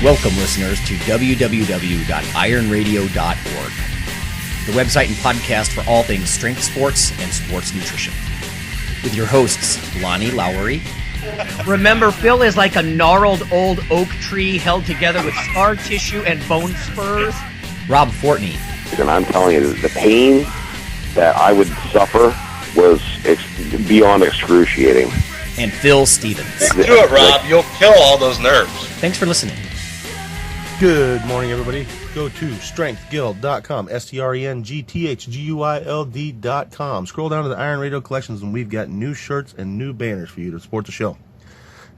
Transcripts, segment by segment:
Welcome, listeners, to www.ironradio.org, the website and podcast for all things strength sports and sports nutrition. With your hosts, Lonnie Lowry. Remember, Phil is like a gnarled old oak tree held together with scar tissue and bone spurs. Rob Fortney. And I'm telling you, the pain that I would suffer was beyond excruciating. And Phil Stevens. Do it, Rob. You'll kill all those nerves. Thanks for listening. Good morning, everybody. Go to strengthguild.com, strengthguild.com. Scroll down to the Iron Radio collections, and we've got new shirts and new banners for you to support the show.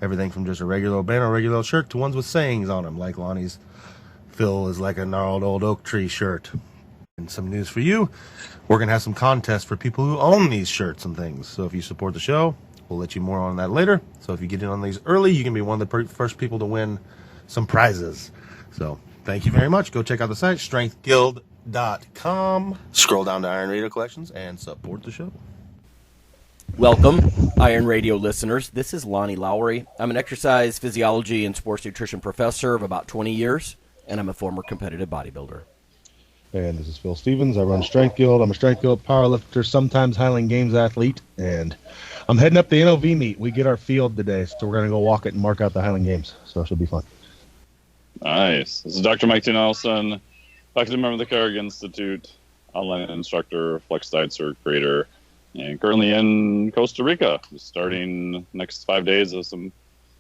Everything from just a regular banner, regular shirt, to ones with sayings on them, like Lonnie's Phil is like a gnarled old oak tree shirt. And some news for you, we're going to have some contests for people who own these shirts and things. So if you support the show, we'll let you more on that later. So if you get in on these early, you can be one of the first people to win some prizes. So thank you very much. Go check out the site, strengthguild.com. Scroll down to Iron Radio Collections and support the show. Welcome, Iron Radio listeners. This is Lonnie Lowry. I'm an exercise, physiology, and sports nutrition professor of about 20 years, and I'm a former competitive bodybuilder. And this is Phil Stevens. I run Strength Guild. I'm a Strength Guild powerlifter, sometimes Highland Games athlete, and I'm heading up the NOV meet. We get our field today, so we're going to go walk it and mark out the Highland Games, so it should be fun. Nice. This is Dr. Mike T. Nelson, faculty member of the Carrick Institute, online instructor, flex diet cert creator, and currently in Costa Rica. Starting next 5 days of some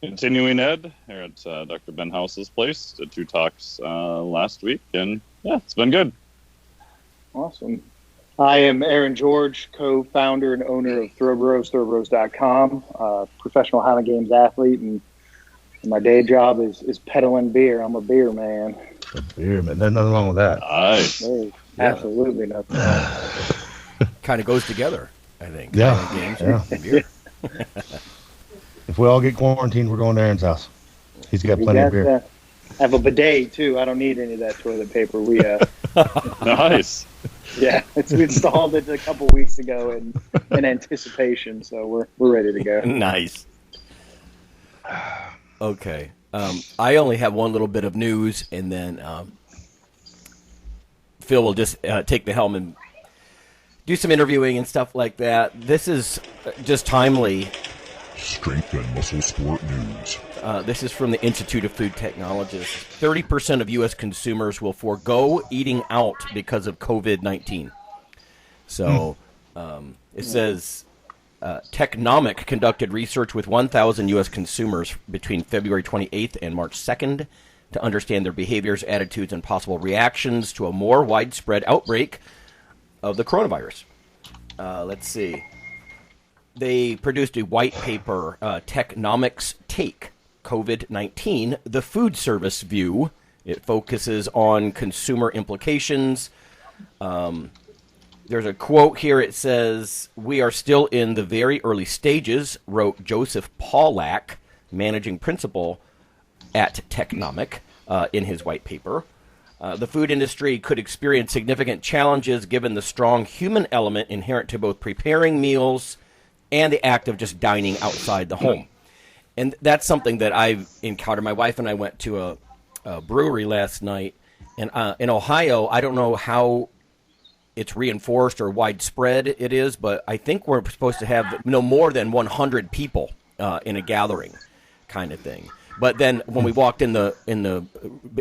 continuing ed here at Dr. Ben House's place. Did 2 talks last week, and yeah, it's been good. Awesome. I am Aaron George, co-founder and owner of Thoroughbros, thoroughbros.com, professional Highland Games athlete, and my day job is peddling beer. I'm a beer man. A beer man. There's nothing wrong with that. Nice. There's absolutely nothing wrong with it. Kind of goes together, I think. Yeah. Games and beer. If we all get quarantined, we're going to Aaron's house. He's got plenty of beer. I have a bidet, too. I don't need any of that toilet paper. We Nice. Yeah, we installed it a couple weeks ago in anticipation, so we're ready to go. Nice. Okay. I only have one little bit of news, and then Phil will just take the helm and do some interviewing and stuff like that. This is just timely. Strength and muscle sport news. This is from the Institute of Food Technologists. 30% of U.S. consumers will forego eating out because of COVID-19. So it says Technomic conducted research with 1,000 U.S. consumers between February 28th and March 2nd to understand their behaviors, attitudes, and possible reactions to a more widespread outbreak of the coronavirus. Let's see. They produced a white paper, Technomics Take COVID-19, the food service view. It focuses on consumer implications. There's a quote here. It says, "We are still in the very early stages," wrote Joseph Paulak, managing principal at Technomic, in his white paper. The food industry could experience significant challenges given the strong human element inherent to both preparing meals and the act of just dining outside the home. And that's something that I've encountered. My wife and I went to a brewery last night, and in Ohio, I don't know how it's reinforced or widespread it is, but I think we're supposed to have no more than 100 people in a gathering kind of thing. But then when we walked in the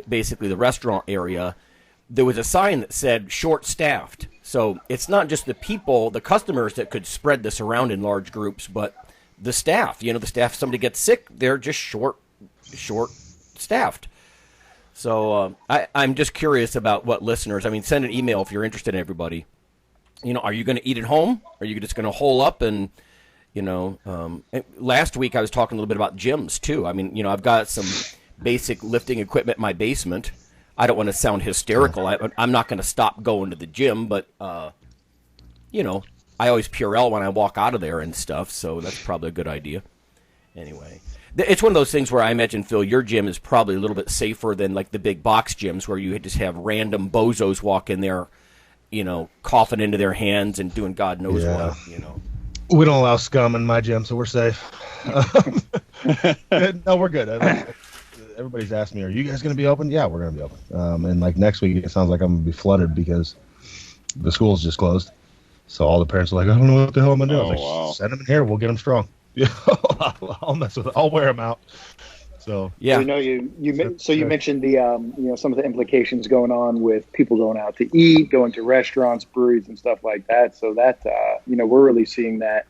basically the restaurant area, there was a sign that said short-staffed. So it's not just the people, the customers that could spread this around in large groups, but the staff. The staff, if somebody gets sick, they're just short-staffed. So I'm just curious about what listeners, send an email if you're interested in everybody. Are you going to eat at home? Are you just going to hole up and, last week I was talking a little bit about gyms too. I've got some basic lifting equipment in my basement. I don't want to sound hysterical. I'm not going to stop going to the gym, but, I always Purell when I walk out of there and stuff, so that's probably a good idea. Anyway, it's one of those things where I imagine, Phil, your gym is probably a little bit safer than like the big box gyms where you just have random bozos walk in there, coughing into their hands and doing God knows what, We don't allow scum in my gym, so we're safe. No, we're good. everybody's asked me, "Are you guys going to be open?" Yeah, we're going to be open. And like next week, it sounds like I'm going to be flooded because the school's just closed. So all the parents are like, "I don't know what the hell I'm going to do." I was like, wow. "Send them in here. We'll get them strong." Yeah, I'll mess with it. I'll wear them out. So Yeah. You mentioned the some of the implications going on with people going out to eat, going to restaurants, breweries, and stuff like that. So that we're really seeing that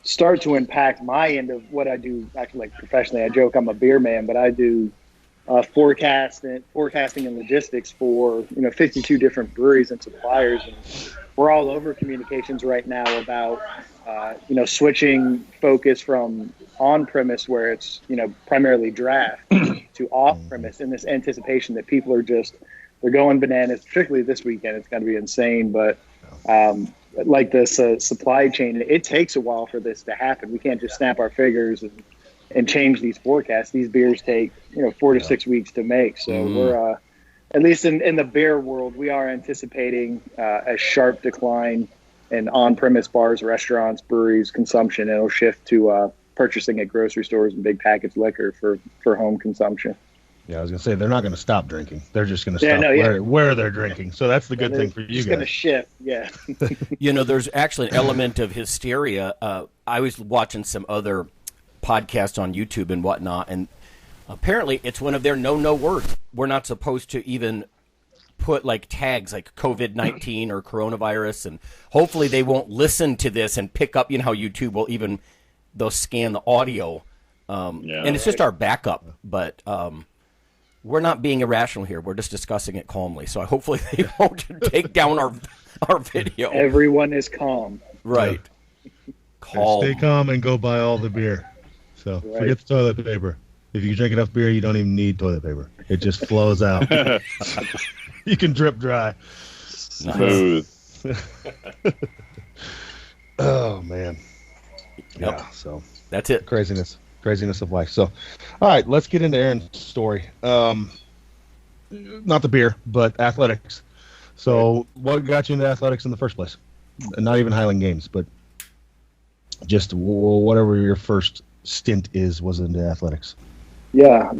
start to impact my end of what I do. Actually, like professionally, I joke I'm a beer man, but I do forecasting and logistics for 52 different breweries and suppliers, and we're all over communications right now about switching focus from on-premise, where it's primarily draft, to off-premise, in this anticipation that people are they're going bananas. Particularly this weekend, it's going to be insane. But like this supply chain, it takes a while for this to happen. We can't just snap our fingers and change these forecasts. These beers take 4 to 6 weeks to make. So we're at least in the beer world, we are anticipating a sharp decline in on-premise bars, restaurants, breweries consumption. It'll shift to purchasing at grocery stores and big packaged liquor for home consumption. yeah, I was going to say they're not going to stop drinking. They're just going to stop where they're drinking. So that's the good thing for you guys. It's going to shift, yeah. There's actually an element of hysteria. I was watching some other podcasts on YouTube and whatnot, and apparently it's one of their no words. We're not supposed to even put like tags like COVID-19 or coronavirus, and hopefully they won't listen to this and pick up, how YouTube will they'll scan the audio. And it's just our backup, but we're not being irrational here. We're just discussing it calmly. So hopefully they won't take down our video. Everyone is calm. Right. Yeah. Calm. Stay calm and go buy all the beer. So forget the toilet paper. If you drink enough beer, you don't even need toilet paper. It just flows out. You can drip dry. Smooth. Oh, man. Yep. Yeah, so that's it. Craziness of life. So, all right, let's get into Aaron's story. Not the beer, but athletics. So, what got you into athletics in the first place? Not even Highland Games, but just whatever your first stint was into athletics. Yeah,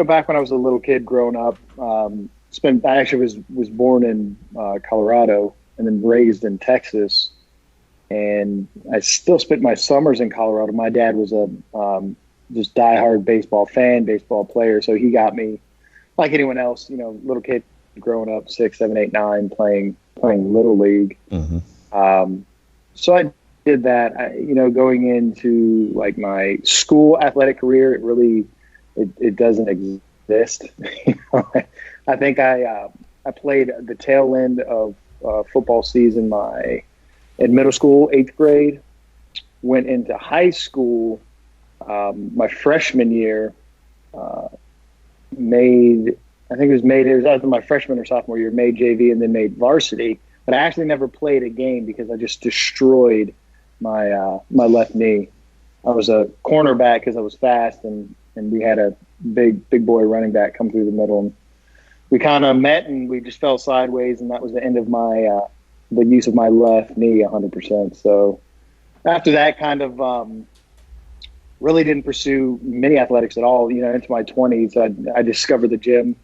back when I was a little kid growing up, I actually was born in Colorado and then raised in Texas. And I still spent my summers in Colorado. My dad was a just diehard baseball player. So he got me, like anyone else, little kid growing up, 6, 7, 8, 9, playing Little League. Mm-hmm. So I did that. Going into like my school athletic career, it doesn't exist. I think I played the tail end of football season in middle school, 8th grade, went into high school my freshman year, it was either my freshman or sophomore year, made JV and then made varsity, but I actually never played a game because I just destroyed my left knee. I was a cornerback because I was fast, and we had a big boy running back come through the middle, and we kind of met and we just fell sideways, and that was the end of my the use of my left knee 100%. So after that, kind of really didn't pursue many athletics at all. Into my 20s, I discovered the gym,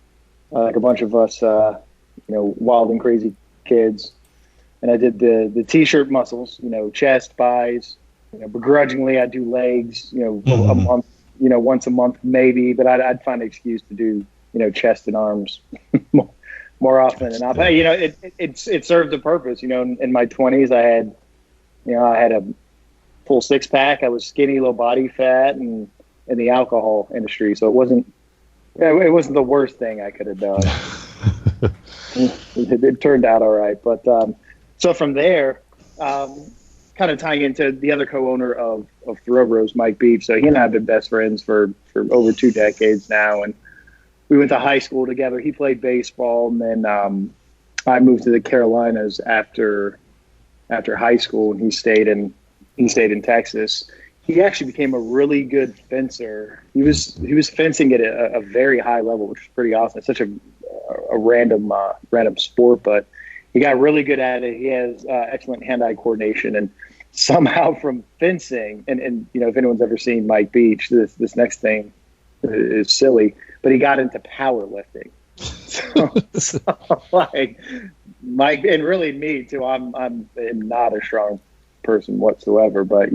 like a bunch of us, wild and crazy kids, and I did the t-shirt muscles, chest, thighs. Begrudgingly, I'd do legs, a month, once a month maybe, but I'd find an excuse to do, chest and arms more often than not. But it served a purpose. In my 20s, I had a full 6-pack. I was skinny, low body fat, and in the alcohol industry, so it wasn't the worst thing I could have done. It turned out all right. But so from there, kind of tying into the other co-owner of Thoroughbros, Mike Beach. So he and I have been best friends for over 2 decades now, and we went to high school together. He played baseball, and then I moved to the Carolinas after high school, and he stayed in Texas. He actually became a really good fencer. He was fencing at a very high level, which is pretty awesome. It's such a random sport, but he got really good at it. He has excellent hand-eye coordination, and somehow from fencing, and if anyone's ever seen Mike Beach, this next thing is silly. But he got into powerlifting. So like Mike, and really me too. I'm not a strong person whatsoever, but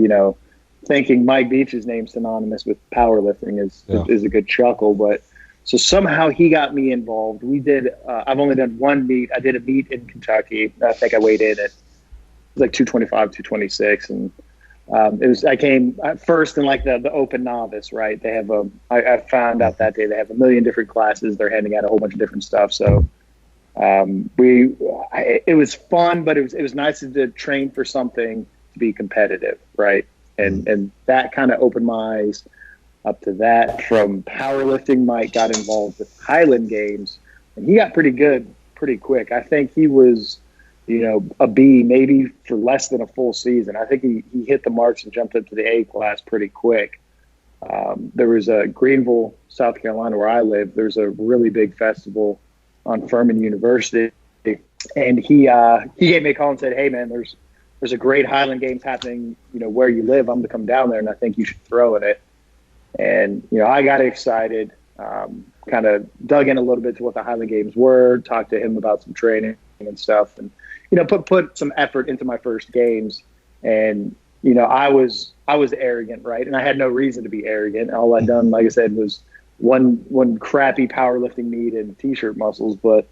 thinking Mike Beach's name synonymous with powerlifting is a good chuckle. But so somehow he got me involved. We did. I've only done one meet. I did a meet in Kentucky. I think I weighed in at like 225, 226, and I came first in like the open novice, right? They have I found out that day they have a million different classes. They're handing out a whole bunch of different stuff. So it was fun, but it was nice to train for something to be competitive, right? And that kind of opened my eyes up to that. From powerlifting, Mike got involved with Highland Games, and he got pretty good pretty quick. I think he was, a B maybe for less than a full season. I think he hit the marks and jumped up to the A class pretty quick. There was a Greenville, South Carolina, where I live. There's a really big festival on Furman University, and he gave me a call and said, "Hey man, there's a great Highland Games happening, where you live. I'm going to come down there, and I think you should throw in it." And I got excited, kind of dug in a little bit to what the Highland Games were, talked to him about some training and stuff, and put some effort into my first games. And I was arrogant, right? And I had no reason to be arrogant. All I'd done, like I said, was one crappy powerlifting meet and t-shirt muscles, but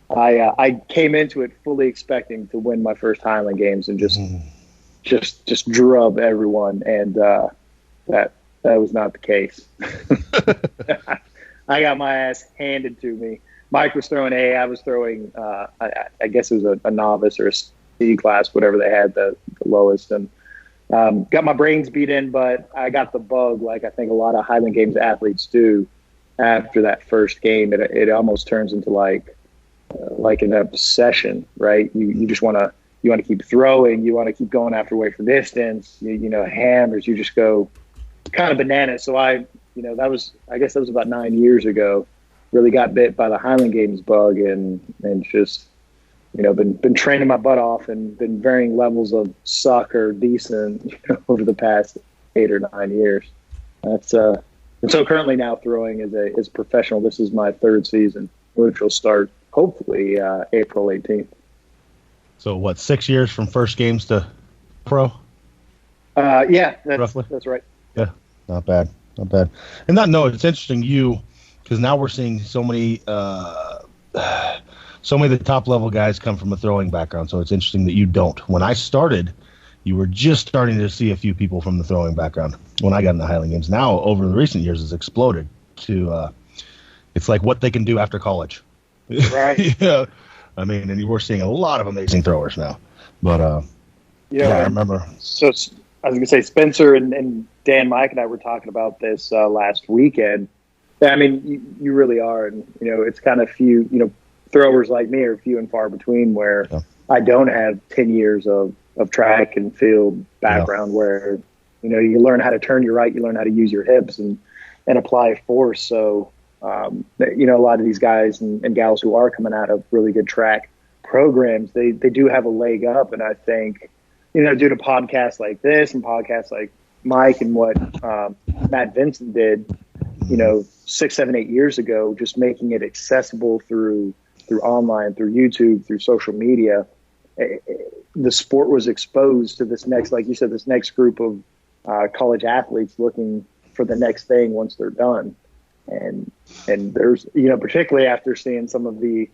I came into it fully expecting to win my first Highland Games and just drub everyone, and that was not the case. I got my ass handed to me. Mike was throwing A, I was throwing I guess it was a novice or a C class, whatever they had, the lowest, and got my brains beat in, but I got the bug, like I think a lot of Highland Games athletes do. After that first game, it almost turns into like an obsession, right? You just want to keep throwing, you want to keep going after weight for distance, hammers, you just go kind of bananas. So I guess that was about 9 years ago, really got bit by the Highland Games bug, and just been training my butt off and been varying levels of suck or decent over the past 8 or 9 years. That's and so currently now throwing is professional. This is my third season, which will start hopefully April 18th. So what, 6 years from first games to pro? Yeah, roughly. That's right. Yeah, not bad. And it's interesting because now we're seeing so many of the top level guys come from a throwing background. So it's interesting that you don't. When I started, you were just starting to see a few people from the throwing background when I got into Highland Games. Now, over the recent years, it's exploded to it's like what they can do after college. Right. Yeah. I mean, and we're seeing a lot of amazing throwers now. But I remember. So I was going to say, Spencer and Dan, Mike, and I were talking about this last weekend. I mean, you really are, and it's kind of few. Throwers like me are few and far between, where I don't have 10 years of track and field background, where you learn how to turn your right, you learn how to use your hips and apply force. So a lot of these guys and gals who are coming out of really good track programs, they do have a leg up. And I think due to podcasts like this and podcasts like Mike and what Matt Vincent did 6, 7, 8 years ago, just making it accessible through online, through YouTube, through social media, the sport was exposed to this next, like you said, this next group of college athletes looking for the next thing once they're done. And there's, particularly after seeing some of the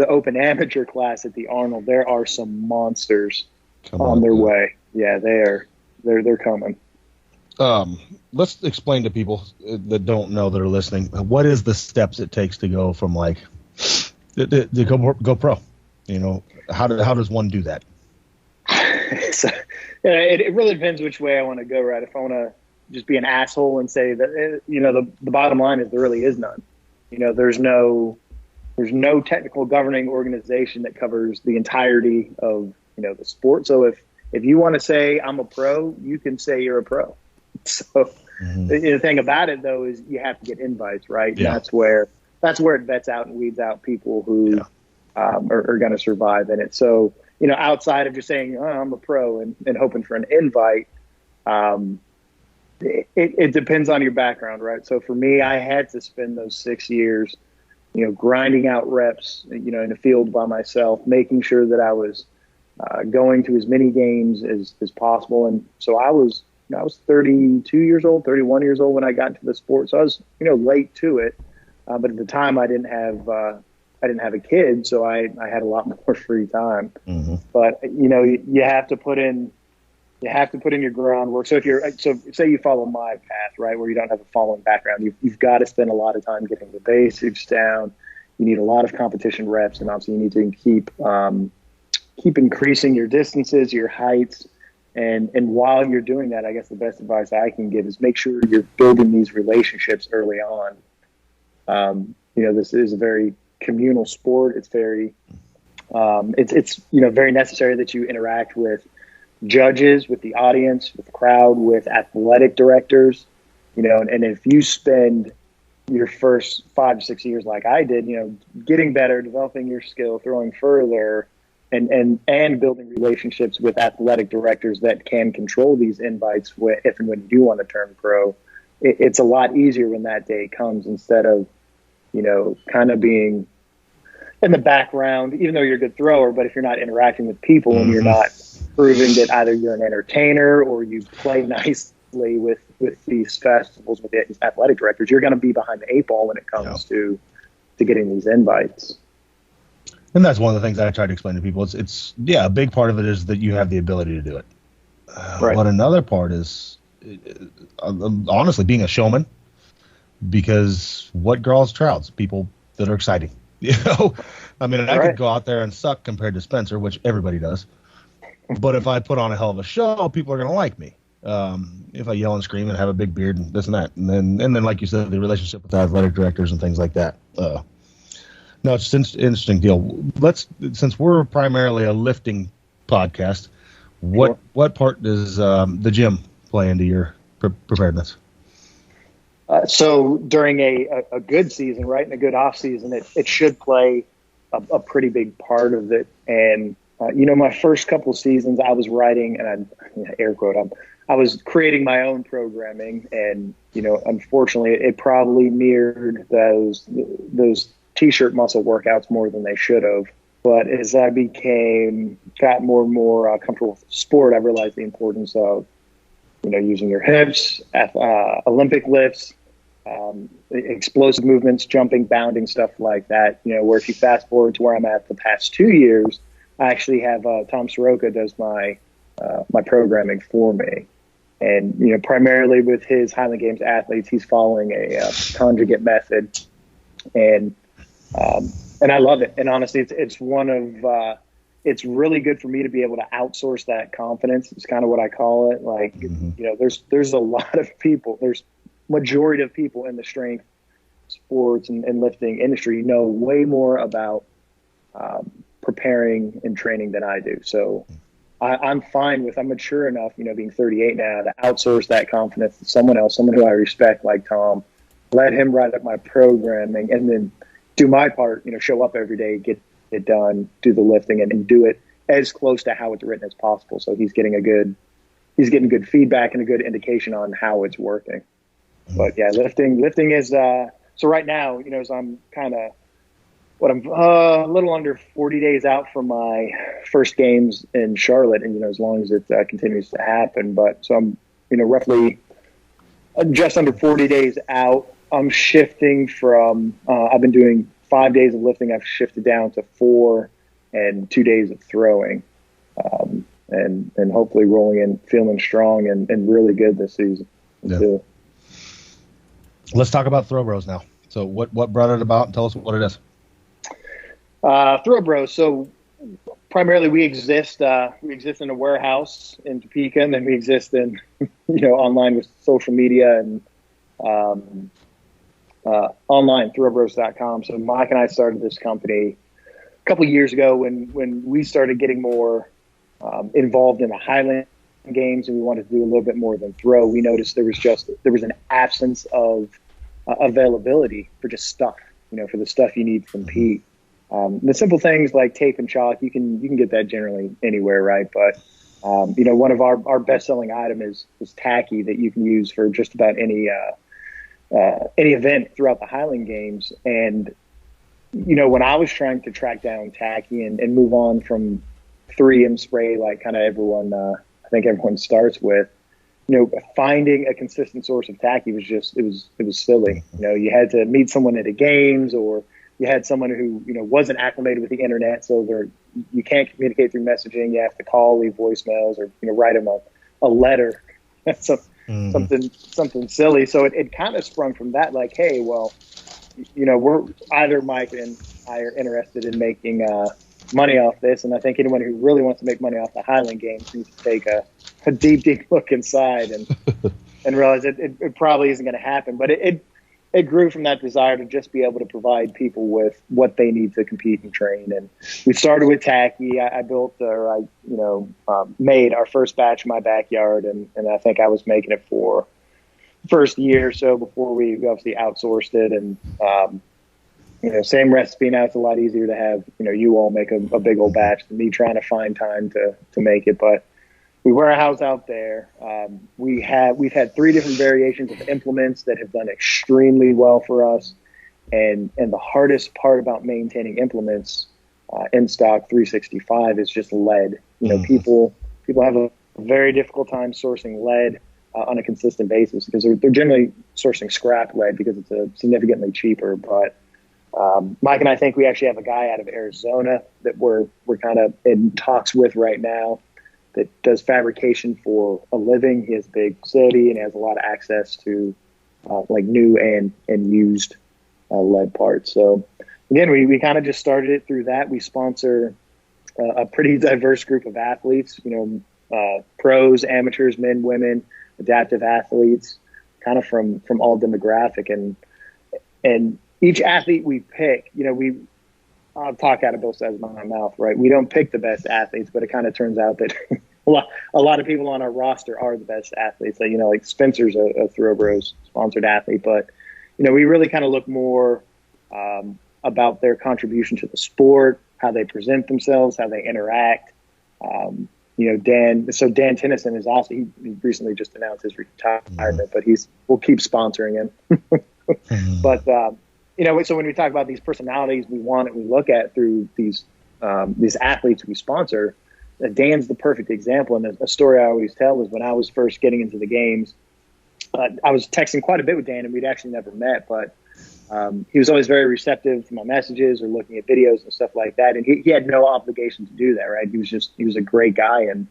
open amateur class at the Arnold, there are some monsters on their way. Yeah, they're coming. Let's explain to people that don't know, that are listening, what is the steps it takes to go from to go pro? How does one do that? So, it really depends which way I want to go, right? If I want to just be an asshole and say that, the bottom line is there really is none. There's no technical governing organization that covers the entirety of, the sport. So if you want to say I'm a pro, you can say you're a pro. So the thing about it, though, is you have to get invites, right? Yeah. And that's where it vets out and weeds out people who are going to survive in it. So, outside of just saying, I'm a pro and hoping for an invite, It depends on your background, right? So for me, I had to spend those 6 years, grinding out reps, in the field by myself, making sure that I was going to as many games as possible. And so I was 32 years old, 31 years old when I got into the sport. So I was, late to it. But at the time I didn't have a kid, so I had a lot more free time. Mm-hmm. But, you have to put in your groundwork. So say you follow my path, right, where you don't have a following background, you've got to spend a lot of time getting the basics down. You need a lot of competition reps, and obviously you need to keep increasing your distances, your heights. And while you're doing that, I guess the best advice I can give is make sure you're building these relationships early on. This is a very communal sport. It's very, it's very necessary that you interact with judges, with the audience, with the crowd, with athletic directors, and if you spend your first 5 to 6 years like I did, getting better, developing your skill, throwing further, and building relationships with athletic directors that can control these invites if and when you do want to turn pro, it's a lot easier when that day comes, instead of, kind of being in the background, even though you're a good thrower, but if you're not interacting with people and you're not proving that either you're an entertainer or you play nicely with these festivals, with the athletic directors, you're going to be behind the 8 ball when it comes to getting these invites. And that's one of the things I try to explain to people. It's a big part of it is that you have the ability to do it. Right. But another part is, honestly, being a showman, because what draws crowds? People that are exciting. I mean, I could go out there and suck compared to Spencer, which everybody does. But if I put on a hell of a show, people are going to like me. If I yell and scream and have a big beard and this and that, and then like you said, the relationship with the athletic directors and things like that. No, it's an interesting deal. Since we're primarily a lifting podcast, what part does the gym play into your preparedness? So during a good season, right, and a good off season, it should play a pretty big part of it. And my first couple seasons, I was writing, and air quote, I was creating my own programming, and unfortunately, it probably mirrored those T-shirt muscle workouts more than they should have. But as I got more and more comfortable with the sport, I realized the importance of, using your hips, Olympic lifts, explosive movements, jumping, bounding, stuff like that. Where if you fast forward to where I'm at the past 2 years, I actually have Tom Soroka does my programming for me. And, primarily with his Highland Games athletes, he's following a conjugate method. And I love it. And honestly, it's one of, it's really good for me to be able to outsource that confidence. It's kind of what I call it. Like, there's a lot of people, there's majority of people in the strength sports and lifting industry know way more about preparing and training than I do. So I'm fine I'm mature enough, being 38 now, to outsource that confidence to someone else, someone who I respect like Tom, let him write up my programming, and then do my part, show up every day, get it done, do the lifting, and do it as close to how it's written as possible. So he's getting getting good feedback and a good indication on how it's working. But yeah, lifting is, so right now, as I'm kind of, I'm a little under 40 days out from my first games in Charlotte, and as long as it continues to happen. But so I'm roughly just under 40 days out. I'm shifting from I've been doing 5 days of lifting. I've shifted down to 4 and 2 days of throwing, and hopefully rolling in, feeling strong and really good this season too. Let's talk about Throw Bros now. So what brought it about? Tell us what it is. Throw Bros. So primarily we exist in a warehouse in Topeka, and then we exist in, online with social media and online, throwbros.com. So Mike and I started this company a couple of years ago when we started getting more involved in the Highland Games, and we wanted to do a little bit more than throw. We noticed there was an absence of availability for just stuff, for the stuff you need to compete. The simple things like tape and chalk, you can get that generally anywhere, right? But One of our best-selling item is tacky that you can use for just about any event throughout the Highland Games. And, when I was trying to track down tacky and move on from 3M spray, like kind of everyone, I think everyone starts with, finding a consistent source of tacky was just, it was silly. You had to meet someone at the games, or you had someone who, wasn't acclimated with the internet. So you can't communicate through messaging. You have to call, leave voicemails, or, write them a letter. That's something silly. So it kind of sprung from that, like, hey, well, we're either Mike and I are interested in making money off this, and I think anyone who really wants to make money off the Highland Games needs to take a deep look inside and realize it probably isn't going to happen. But it grew from that desire to just be able to provide people with what they need to compete and train. And we started with tacky. I made our first batch in my backyard, and I think I was making it for the first year or so before we obviously outsourced it. And same recipe. Now it's a lot easier to have you all make a big old batch than me trying to find time to make it. But we warehouse out there. We've had 3 different variations of implements that have done extremely well for us. And the hardest part about maintaining implements in stock 365 is just lead. People have a very difficult time sourcing lead on a consistent basis because they're generally sourcing scrap lead because it's significantly cheaper. But Mike and I think we actually have a guy out of Arizona that we're kind of in talks with right now that does fabrication for a living. He has a big facility and has a lot of access to like new and used lead parts. So again, we kind of just started it through that. We sponsor a pretty diverse group of athletes, pros, amateurs, men, women, adaptive athletes, kind of from all demographic. And each athlete we pick, I'll talk out of both sides of my mouth, right? We don't pick the best athletes, but it kind of turns out that a lot of people on our roster are the best athletes. Like Spencer's a Thoroughbros sponsored athlete, but we really kind of look more about their contribution to the sport, how they present themselves, how they interact. Dan Tennyson is also, he recently just announced his retirement, but we'll keep sponsoring him. But so when we talk about these personalities we want and we look at through these athletes we sponsor, Dan's the perfect example. And a story I always tell is when I was first getting into the games, I was texting quite a bit with Dan, and we'd actually never met, but he was always very receptive to my messages or looking at videos and stuff like that. And he had no obligation to do that, right? He was a great guy and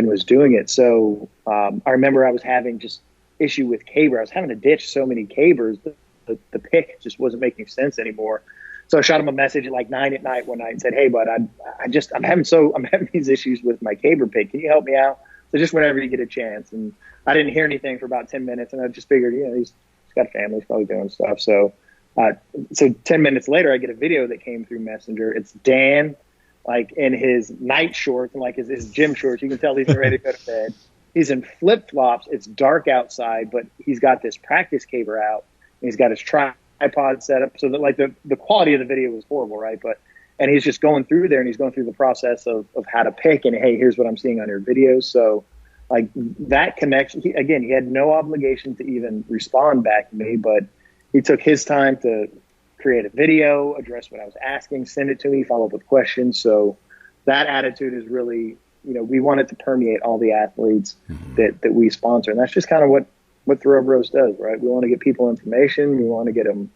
was doing it. So I remember I was having just issue with caber. I was having to ditch so many cabers. The pick just wasn't making sense anymore. So I shot him a message at like 9 at night one night and said, "Hey, bud, I'm having these issues with my caber pick. Can you help me out?" So just whenever you get a chance. And I didn't hear anything for about 10 minutes, and I just figured, he's got a family, he's probably doing stuff. So 10 minutes later, I get a video that came through Messenger. It's Dan, like in his night shorts and like his gym shorts. You can tell he's ready to go to bed. He's in flip flops. It's dark outside, but he's got this practice caber out. And he's got his tripod set up, so that like the quality of the video was horrible, right? And he's just going through there, and he's going through the process of how to pick, and hey, here's what I'm seeing on your videos. So like that connection, he had no obligation to even respond back to me, but he took his time to create a video, address what I was asking, send it to me, follow up with questions. So that attitude is really, we want it to permeate all the athletes that we sponsor. And that's just kind of what Thoroughbros does, right? We want to get people information. We want to get them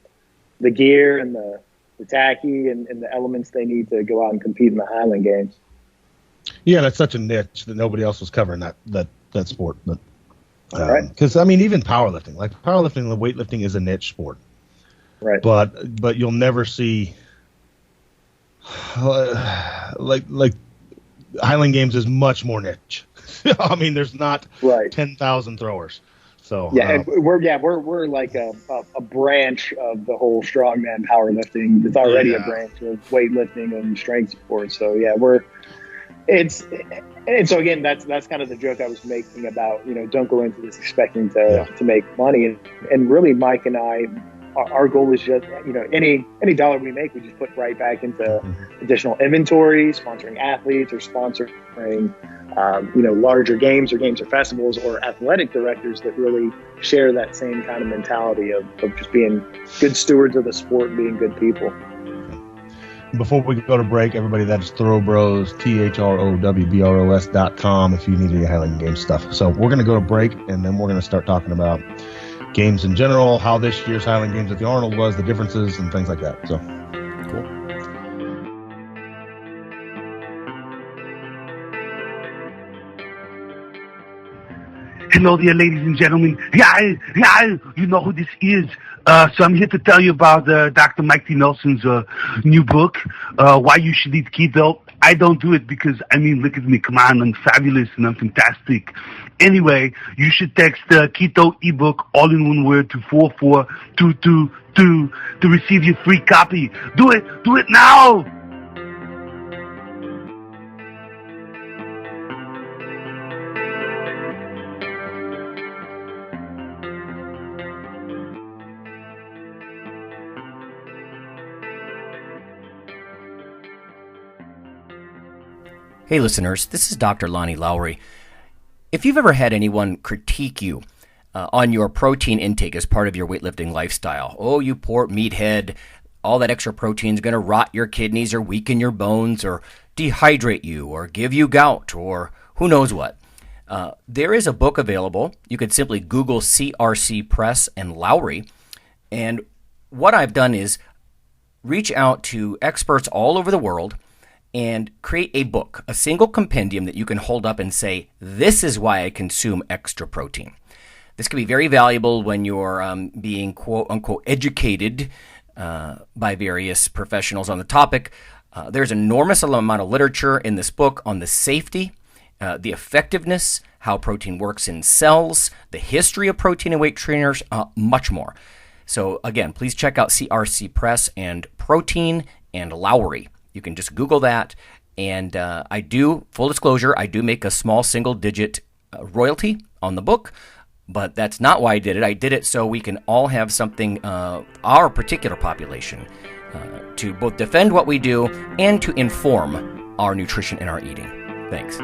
the gear and the tacky and the elements they need to go out and compete in the Highland Games. Yeah, that's such a niche that nobody else was covering that sport. But right. Because even powerlifting, and weightlifting is a niche sport, right? But you'll never see like Highland Games is much more niche. There's not 10,000 throwers. So and we're like a branch of the whole strongman powerlifting. It's already a branch of weightlifting and strength sports. So and so again, that's kind of the joke I was making about, don't go into this expecting to make money. And really, Mike and I, our goal is just, any dollar we make, we just put right back into additional inventory, sponsoring athletes or sponsoring larger games or festivals or athletic directors that really share that same kind of mentality of just being good stewards of the sport and being good people. Before we go to break, everybody, that is Throwbros, THROWBROS.com if you need any Highland Games stuff. So we're going to go to break, and then we're going to start talking about games in general, how this year's Highland Games at the Arnold was, the differences, and things like that. So, cool. Hello there, ladies and gentlemen. Yeah, you know who this is. So I'm here to tell you about Dr. Mike T. Nelson's new book, Why You Should Eat Keto. I don't do it because, look at me. Come on, I'm fabulous and I'm fantastic. Anyway, you should text Keto ebook, all in one word, to 44222 to receive your free copy. Do it now! Hey listeners, this is Dr. Lonnie Lowry. If you've ever had anyone critique you on your protein intake as part of your weightlifting lifestyle, oh, you poor meathead, all that extra protein is going to rot your kidneys or weaken your bones or dehydrate you or give you gout or who knows what. There is a book available. You could simply Google CRC Press and Lowry. And what I've done is reach out to experts all over the world and create a book, a single compendium that you can hold up and say, this is why I consume extra protein. This can be very valuable when you're being quote-unquote educated by various professionals on the topic. There's an enormous amount of literature in this book on the safety, the effectiveness, how protein works in cells, the history of protein and weight trainers, much more. So again, please check out CRC Press and Protein and Lowry. You can just Google that, and full disclosure, I do make a small single-digit royalty on the book, but that's not why I did it. I did it so we can all have something, our particular population, to both defend what we do and to inform our nutrition and our eating. Thanks.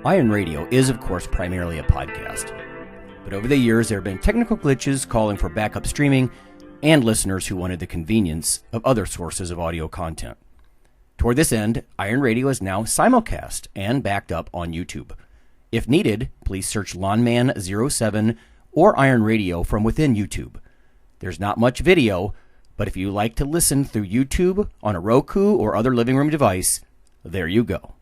IronRadio is, of course, primarily a podcast. But over the years, there have been technical glitches calling for backup streaming and listeners who wanted the convenience of other sources of audio content. Toward this end, IronRadio is now simulcast and backed up on YouTube. If needed, please search Lawnman07 or IronRadio from within YouTube. There's not much video, but if you like to listen through YouTube on a Roku or other living room device, there you go.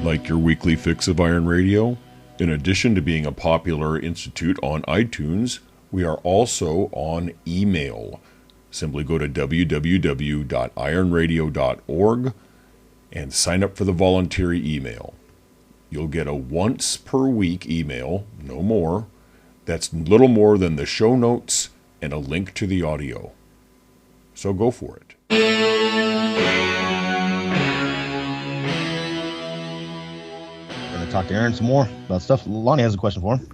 Like your weekly fix of Iron Radio? In addition to being a popular institute on iTunes, we are also on email. Simply go to www.ironradio.org and sign up for the voluntary email. You'll get a once per week email, no more. That's little more than the show notes and a link to the audio. So go for it. Talk to Aaron some more about stuff. Lonnie has a question for him.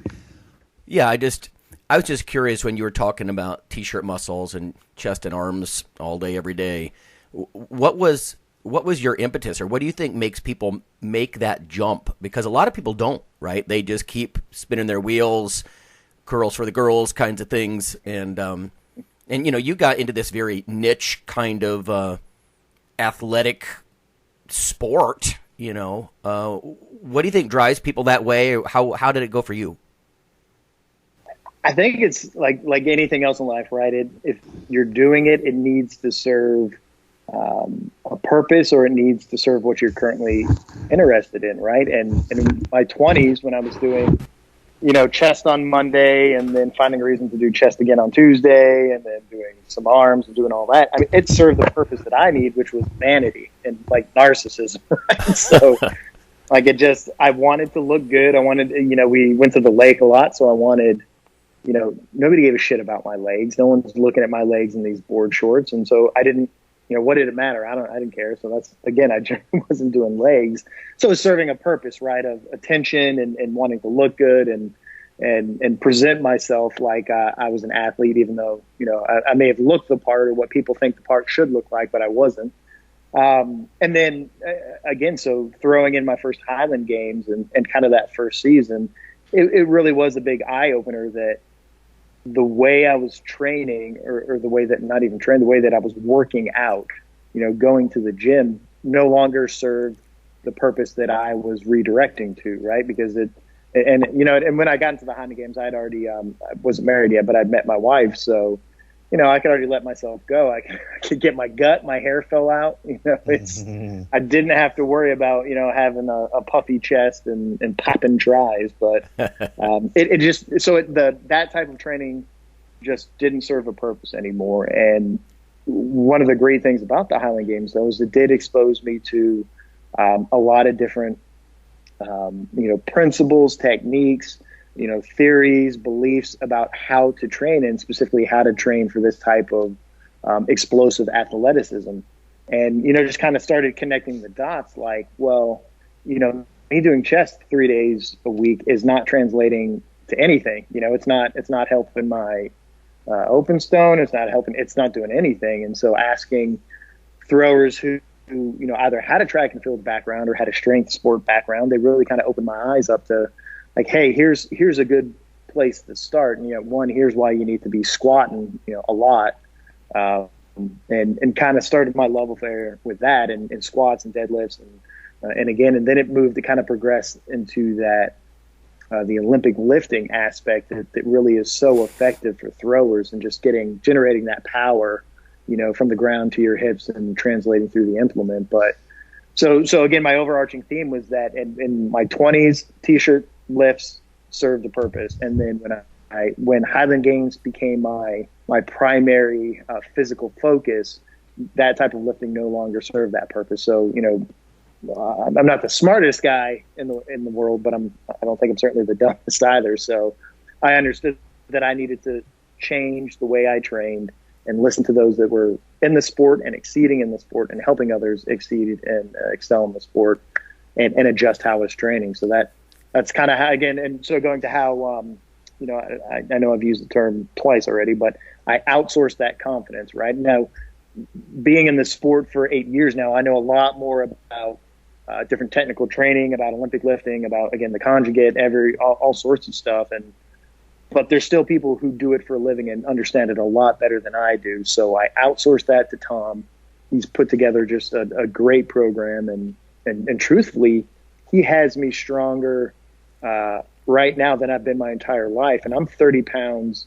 Yeah, I was just curious when you were talking about t-shirt muscles and chest and arms all day, every day. What was your impetus, or what do you think makes people make that jump? Because a lot of people don't, right? They just keep spinning their wheels, curls for the girls kinds of things, and you got into this very niche kind of athletic sport. What do you think drives people that way? How did it go for you? I think it's like anything else in life, right? If you're doing it, it needs to serve a purpose, or it needs to serve what you're currently interested in, right? And in my 20s, when I was doing, chest on Monday and then finding a reason to do chest again on Tuesday and then doing some arms and doing all that, it served the purpose that I need, which was vanity and narcissism, right? So I wanted to look good. I wanted, we went to the lake a lot, so I wanted, nobody gave a shit about my legs. No one's looking at my legs in these board shorts. And so I didn't what did it matter? I didn't care. So that's, again, I wasn't doing legs. So it was serving a purpose, right, of attention and wanting to look good and present myself like I was an athlete, even though, I may have looked the part or what people think the part should look like, but I wasn't. And then again, so throwing in my first Highland Games and kind of that first season, it really was a big eye opener that the way I was training or the way that, not even trained, the way that I was working out, going to the gym no longer served the purpose that I was redirecting to, right? Because and when I got into the Highland Games, I'd already, I wasn't married yet, but I'd met my wife. So, I could already let myself go. I could get my gut, my hair fell out, I didn't have to worry about, having a puffy chest and popping tries, but, that type of training just didn't serve a purpose anymore. And one of the great things about the Highland Games, though, is it did expose me to, a lot of different, principles, techniques, theories, beliefs about how to train, and specifically how to train for this type of explosive athleticism. And, just kind of started connecting the dots like, well, me doing chest 3 days a week is not translating to anything. It's not helping my open stone. It's not doing anything. And so asking throwers who either had a track and field background or had a strength sport background, they really kind of opened my eyes up to, like, hey, here's a good place to start. And, one, here's why you need to be squatting, a lot, and kind of started my love affair with that and squats and deadlifts and then it moved to kind of progress into that the Olympic lifting aspect that really is so effective for throwers and just generating that power, from the ground to your hips and translating through the implement. But so again, my overarching theme was that in my 20s, t-shirt lifts served a purpose, and then when Highland Games became my primary physical focus, that type of lifting no longer served that purpose. So I'm not the smartest guy in the world, but I don't think I'm certainly the dumbest either. So I understood that I needed to change the way I trained and listen to those that were in the sport and exceeding in the sport and helping others exceed and excel in the sport, and adjust how I was training. So that's kind of how, again, and so going to how, I know I've used the term twice already, but I outsourced that confidence. Right now, being in the sport for 8 years now, I know a lot more about different technical training, about Olympic lifting, about, again, the conjugate, all sorts of stuff. But there's still people who do it for a living and understand it a lot better than I do. So I outsourced that to Tom. He's put together just a great program, and truthfully, he has me stronger right now than I've been my entire life. And I'm 30 pounds.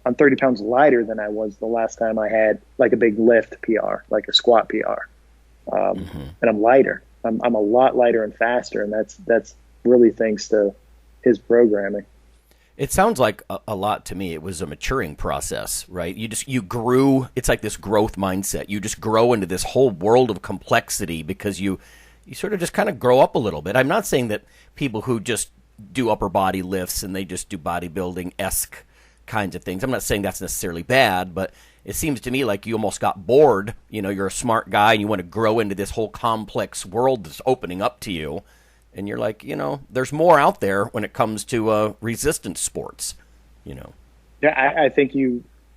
I'm 30 pounds lighter than I was the last time I had like a big lift PR, like a squat PR. And I'm lighter. I'm a lot lighter and faster, and that's really thanks to his programming. It sounds like a lot to me. It was a maturing process, right? You grew. It's like this growth mindset. You just grow into this whole world of complexity because you sort of just kind of grow up a little bit. I'm not saying that people who just do upper body lifts and they just do bodybuilding-esque kinds of things, I'm not saying that's necessarily bad, but it seems to me like you almost got bored. You're a smart guy and you want to grow into this whole complex world that's opening up to you. And you're like, there's more out there when it comes to resistance sports, Yeah, I think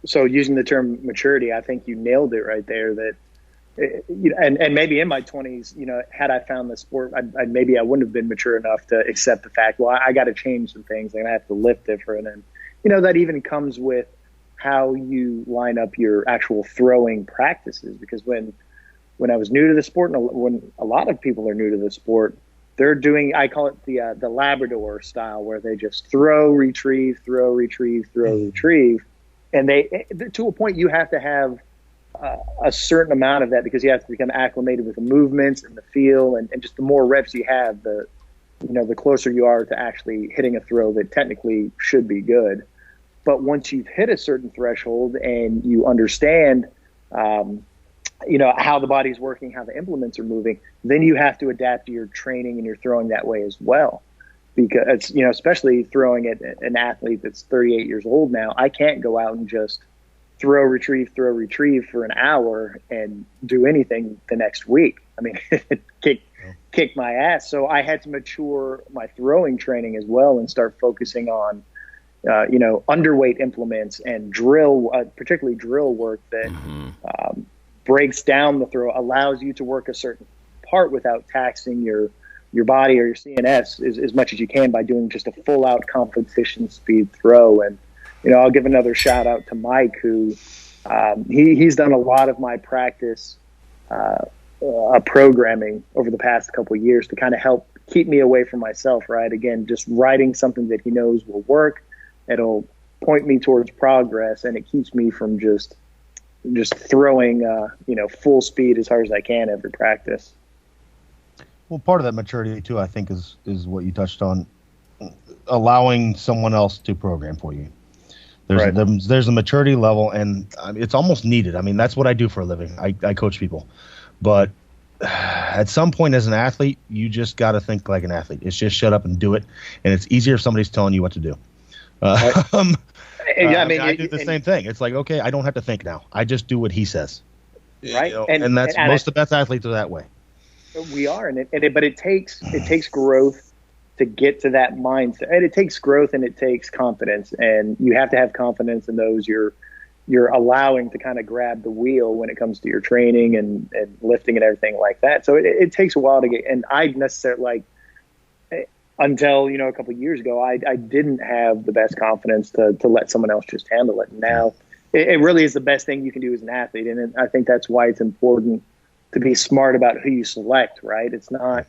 so using the term maturity, I think you nailed it right there. That, and maybe in my 20s, had I found the sport, maybe I wouldn't have been mature enough to accept the fact, well, I got to change some things. I'm going to have to lift different. And, that even comes with how you line up your actual throwing practices. Because when I was new to the sport, and when a lot of people are new to the sport, they're doing, I call it the Labrador style, where they just throw, retrieve, throw, retrieve, throw, retrieve. And to a point, you have to have a certain amount of that because you have to become acclimated with the movements and the feel. And just the more reps you have, the closer you are to actually hitting a throw that technically should be good. But once you've hit a certain threshold and you understand, how the body's working, how the implements are moving, then you have to adapt your training and your throwing that way as well. Because, especially throwing at an athlete that's 38 years old now, I can't go out and just, throw, retrieve for an hour and do anything the next week. I mean, kick my ass. So I had to mature my throwing training as well and start focusing on, underweight implements and drill, particularly drill work that breaks down the throw, allows you to work a certain part without taxing your body or your CNS as much as you can by doing just a full out competition speed throw. And, I'll give another shout out to Mike, who he's done a lot of my practice programming over the past couple of years to kind of help keep me away from myself, right? Again, just writing something that he knows will work. It'll point me towards progress, and it keeps me from just throwing, full speed as hard as I can every practice. Well, part of that maturity too, I think, is what you touched on, allowing someone else to program for you. There's a maturity level, and it's almost needed. I mean, that's what I do for a living. I coach people, but at some point as an athlete, you just got to think like an athlete. It's just shut up and do it, and it's easier if somebody's telling you what to do. I do the same thing. It's like, okay, I don't have to think now. I just do what he says. Right, and that's most of the best athletes are that way. We are, but it takes growth to get to that mindset. And it takes growth and it takes confidence, and you have to have confidence in those you're allowing to kind of grab the wheel when it comes to your training and lifting and everything like that. So it takes a while to get. And I necessarily until a couple of years ago, I didn't have the best confidence to let someone else just handle it. And now it really is the best thing you can do as an athlete, and I think that's why it's important to be smart about who you select, right? It's not,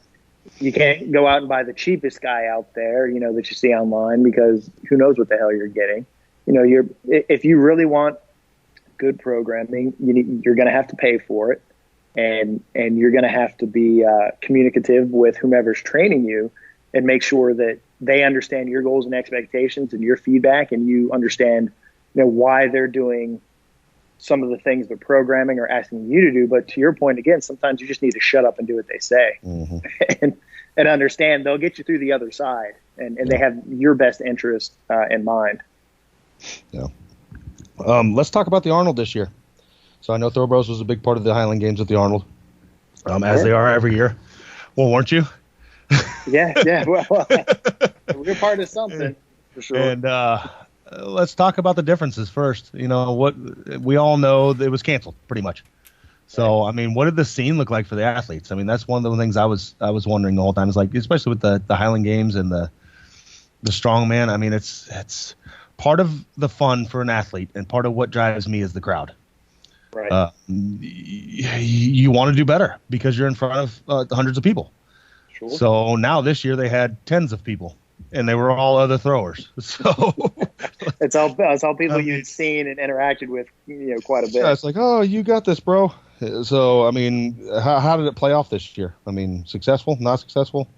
you can't go out and buy the cheapest guy out there, that you see online, because who knows what the hell you're getting. If you really want good programming, you're going to have to pay for it, and you're going to have to be communicative with whomever's training you and make sure that they understand your goals and expectations and your feedback, and you understand, why they're doing some of the things they're programming or asking you to do. But to your point, again, sometimes you just need to shut up and do what they say, and understand they'll get you through the other side, and they have your best interest in mind. Yeah. Let's talk about the Arnold this year. So I know Throw Bros was a big part of the Highland Games at the Arnold, as they are every year. Well, weren't you? Yeah. Well, we're part of something for sure. And let's talk about the differences first. What we all know, it was canceled pretty much. So, I mean, what did the scene look like for the athletes? I mean, that's one of the things I was wondering the whole time. Is like, especially with the Highland Games and the strongman. I mean, it's part of the fun for an athlete, and part of what drives me is the crowd. Right. You want to do better because you're in front of hundreds of people. Sure. So now this year they had tens of people, and they were all other throwers. So it's all people you'd seen and interacted with, quite a bit. Yeah, it's like, oh, you got this, bro. So I mean, how did it play off this year? I mean, successful, not successful?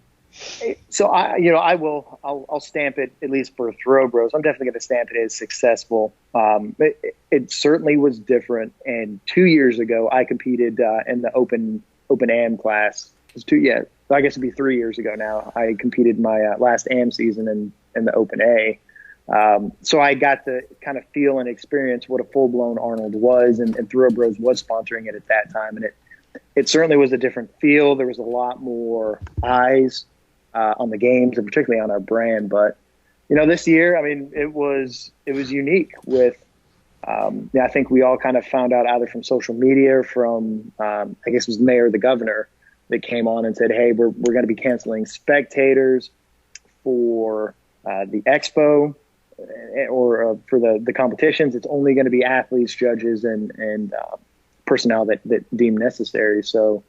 So I'll stamp it, at least for Throw Bros. I'm definitely going to stamp it as successful. It certainly was different. And 2 years ago, I competed in the open AM class. I guess it'd be 3 years ago now. I competed my last AM season in the Open A. So I got to kind of feel and experience what a full-blown Arnold was, and Throw Bros was sponsoring it at that time. And it certainly was a different feel. There was a lot more eyes on the games, and particularly on our brand. But, this year, I mean, it was unique with, I think we all kind of found out either from social media or from, I guess it was the mayor or the governor that came on and said, hey, we're going to be canceling spectators for the expo or for the competitions. It's only going to be athletes, judges, and personnel that deem necessary. So,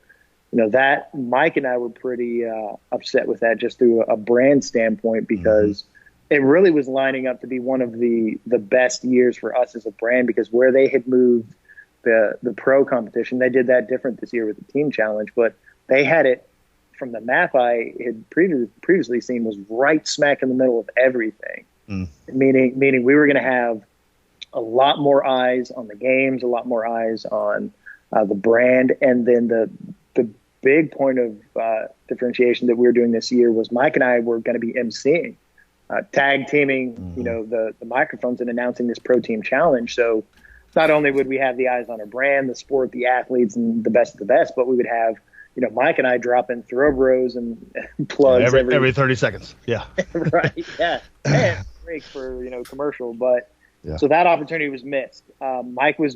that Mike and I were pretty upset with that, just through a brand standpoint, because it really was lining up to be one of the best years for us as a brand, because where they had moved the pro competition, they did that different this year with the team challenge, but they had it from the map I had previously seen was right smack in the middle of everything. Meaning we were going to have a lot more eyes on the games, a lot more eyes on the brand. And then the big point of differentiation that we were doing this year was Mike and I were going to be emceeing, tag teaming, the microphones and announcing this pro team challenge. So not only would we have the eyes on our brand, the sport, the athletes, and the best of the best, but we would have, Mike and I drop in throw bros and plugs every 30 seconds. Yeah. Right. Yeah. And break for, commercial. But so that opportunity was missed. Mike was,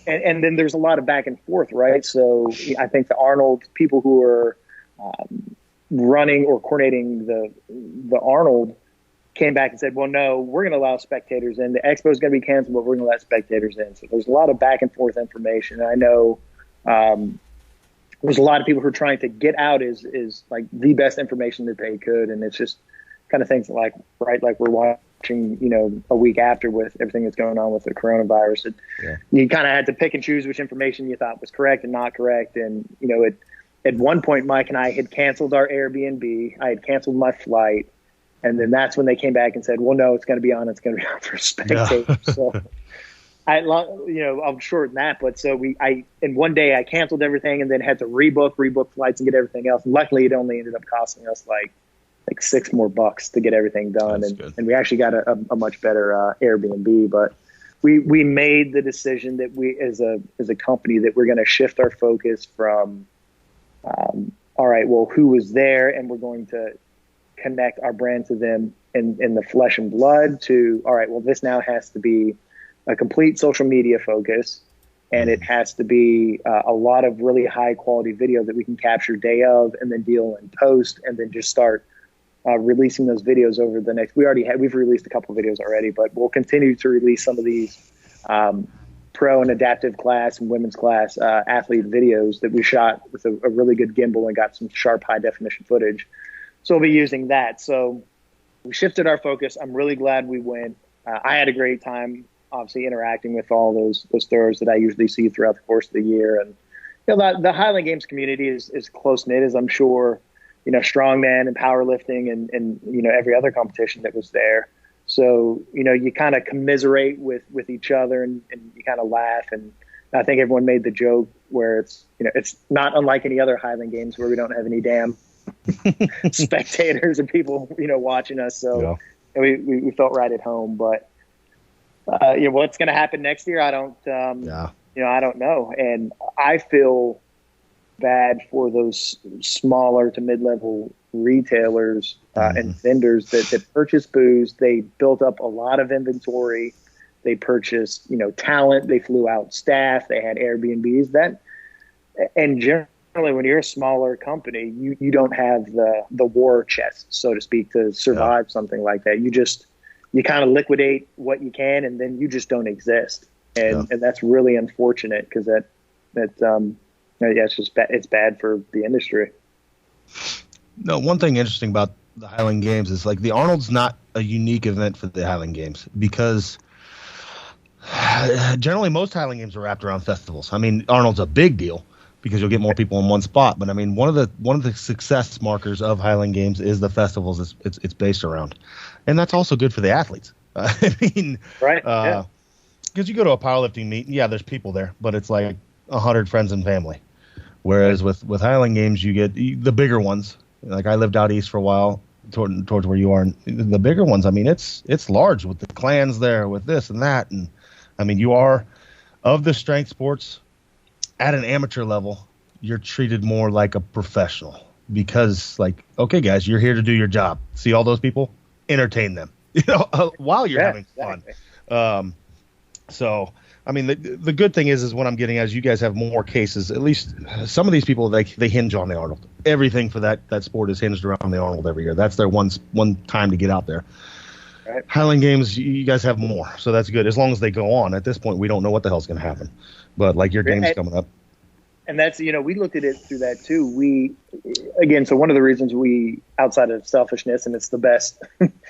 and then there's a lot of back and forth, right? So I think the Arnold people who are running or coordinating the Arnold came back and said, well, no, we're going to allow spectators in. The expo is going to be canceled, but we're going to let spectators in. So there's a lot of back and forth information. I know there's a lot of people who are trying to get out is like the best information that they could. And it's just kind of things like we're watching, a week after with everything that's going on with the coronavirus. You kind of had to pick and choose which information you thought was correct and not correct. And, at one point, Mike and I had canceled our Airbnb. I had canceled my flight. And then that's when they came back and said, well, no, it's going to be on. It's going to be on for spectators. Yeah. So I'll shorten that. But so in one day I canceled everything and then had to rebook flights and get everything else. And luckily it only ended up costing us like $6 more to get everything done. And we actually got a much better Airbnb, but we made the decision that we, as a company, that we're going to shift our focus from, all right, well, who was there? And we're going to connect our brand to them in the flesh and blood to, all right, well, this now has to be a complete social media focus. And it has to be a lot of really high quality video that we can capture day of and then deal in post and then just start releasing those videos over the next, we've released a couple of videos already, but we'll continue to release some of these pro and adaptive class and women's class athlete videos that we shot with a really good gimbal and got some sharp high definition footage. So we'll be using that. So we shifted our focus. I'm really glad we went. I had a great time, obviously interacting with all those throwers that I usually see throughout the course of the year. And the Highland Games community is close knit, as I'm sure, strongman and powerlifting and every other competition that was there. So, you kind of commiserate with each other and you kind of laugh. And I think everyone made the joke where it's not unlike any other Highland Games where we don't have any damn spectators and people, watching us. So we felt right at home, but what's going to happen next year? I don't know. And I feel bad for those smaller to mid-level retailers and vendors that purchase booze. They built up a lot of inventory. They purchased, talent. They flew out staff. They had Airbnbs. And generally, when you're a smaller company, you don't have the war chest, so to speak, to survive something like that. You kind of liquidate what you can, and then you just don't exist. And that's really unfortunate because it's just bad. It's bad for the industry. No, one thing interesting about the Highland Games is the Arnold's not a unique event for the Highland Games because generally most Highland Games are wrapped around festivals. I mean, Arnold's a big deal because you'll get more people in one spot. But I mean, one of the success markers of Highland Games is the festivals it's based around, and that's also good for the athletes. I mean, right? Because you go to a powerlifting meet, there's people there, but it's like 100 friends and family. Whereas with Highland Games, you get the bigger ones. Like I lived out east for a while, towards where you are. And the bigger ones, I mean, it's large with the clans there, with this and that, and I mean, you are of the strength sports at an amateur level. You're treated more like a professional because, okay, guys, you're here to do your job. See all those people, entertain them, while you're having fun. So. I mean, the good thing is what I'm getting as you guys have more cases. At least some of these people, they hinge on the Arnold. Everything for that sport is hinged around the Arnold every year. That's their one time to get out there. Right. Highland Games, you guys have more, so that's good. As long as they go on. At this point, we don't know what the hell's going to happen. But your game's coming up. And that's, we looked at it through that too. So one of the reasons outside of selfishness, and it's the best,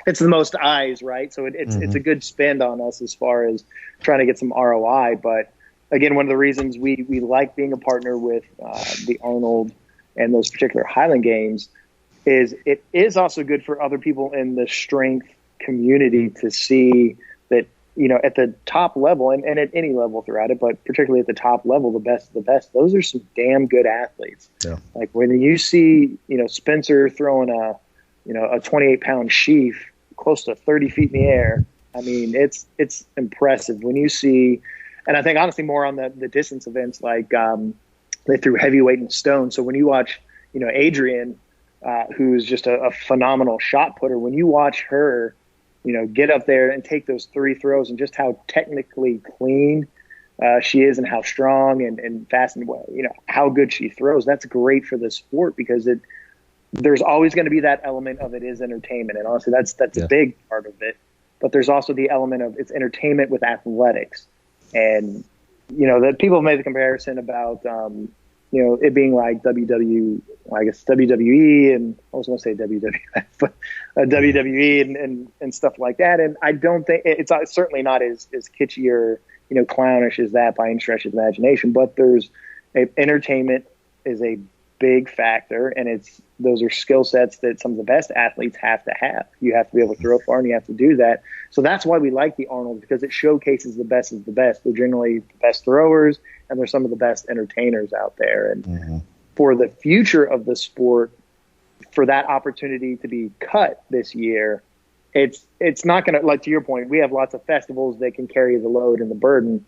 it's the most eyes, right? So it's a good spend on us as far as trying to get some ROI. But again, one of the reasons we like being a partner with the Arnold and those particular Highland Games is it is also good for other people in the strength community to see that, at the top level and at any level throughout it, but particularly at the top level, the best of the best, those are some damn good athletes. Yeah. Like when you see, Spencer throwing a 28-pound sheaf close to 30 feet in the air, I mean, it's impressive. When you see And I think honestly more on the distance events, like they threw heavyweight and stone. So when you watch, Adrian, who's just a phenomenal shot putter, when you watch her, get up there and take those 3 throws and just how technically clean she is and how strong and fast and how good she throws, that's great for the sport because there's always going to be that element of it is entertainment. And honestly, that's a big part of it. But there's also the element of it's entertainment with athletics. And, that people have made the comparison about, it being like WWE, and I was going to say WWF, but WWE and stuff like that. And I don't think it's certainly not as kitschy or, clownish as that by any stretch of the imagination, but entertainment is a big factor, and those are skill sets that some of the best athletes have to have. You have to be able to throw far, and you have to do that. So that's why we like the Arnold, because it showcases the best of the best. They're generally the best throwers, and they're some of the best entertainers out there. And for the future of the sport, for that opportunity to be cut this year, it's not going to, like to your point, we have lots of festivals that can carry the load and the burden.